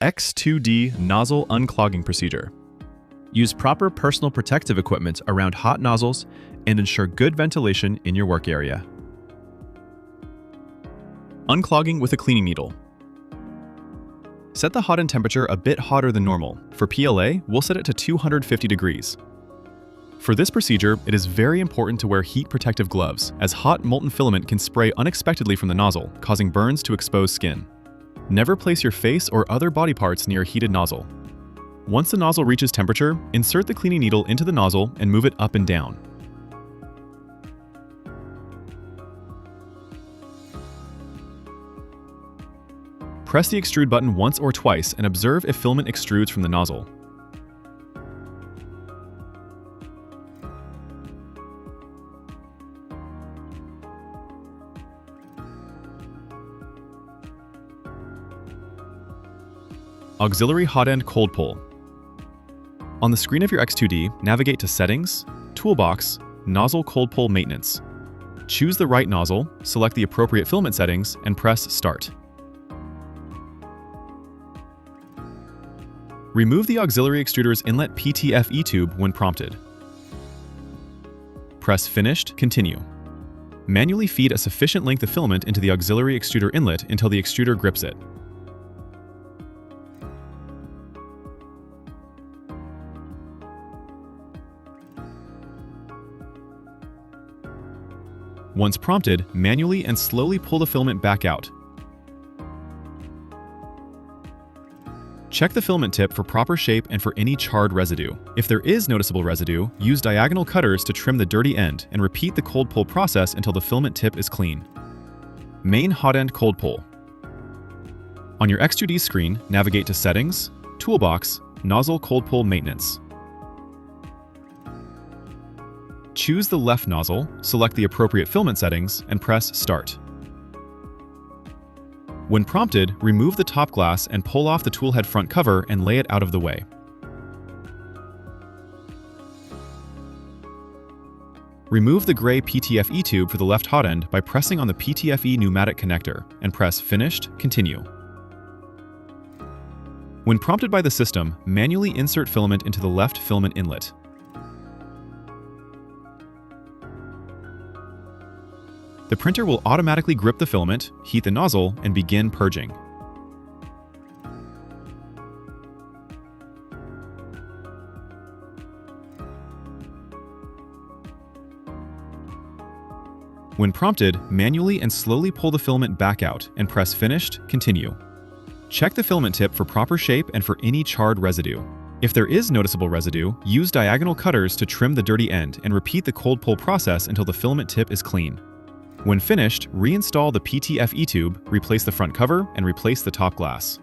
X2D Nozzle Unclogging Procedure. Use proper personal protective equipment around hot nozzles and ensure good ventilation in your work area. Unclogging with a cleaning needle. Set the hot end temperature a bit hotter than normal. For PLA, we'll set it to 250 degrees. For this procedure, it is very important to wear heat protective gloves, as hot molten filament can spray unexpectedly from the nozzle, causing burns to exposed skin. Never place your face or other body parts near a heated nozzle. Once the nozzle reaches temperature, insert the cleaning needle into the nozzle and move it up and down. Press the extrude button once or twice and observe if filament extrudes from the nozzle. Auxiliary hot end cold pull. On the screen of your X2D, navigate to Settings, Toolbox, Nozzle Cold Pull Maintenance. Choose the right nozzle, select the appropriate filament settings, and press Start. Remove the auxiliary extruder's inlet PTFE tube when prompted. Press Finished, Continue. Manually feed a sufficient length of filament into the auxiliary extruder inlet until the extruder grips it. Once prompted, manually and slowly pull the filament back out. Check the filament tip for proper shape and for any charred residue. If there is noticeable residue, use diagonal cutters to trim the dirty end and repeat the cold pull process until the filament tip is clean. Main hot end cold pull. On your X2D screen, navigate to Settings, Toolbox, Nozzle Cold Pull Maintenance. Choose the left nozzle, select the appropriate filament settings, and press Start. When prompted, remove the top glass and pull off the toolhead front cover and lay it out of the way. Remove the gray PTFE tube for the left hot end by pressing on the PTFE pneumatic connector and press Finished, Continue. When prompted by the system, manually insert filament into the left filament inlet. The printer will automatically grip the filament, heat the nozzle, and begin purging. When prompted, manually and slowly pull the filament back out and press Finished, Continue. Check the filament tip for proper shape and for any charred residue. If there is noticeable residue, use diagonal cutters to trim the dirty end and repeat the cold pull process until the filament tip is clean. When finished, reinstall the PTFE tube, replace the front cover, and replace the top glass.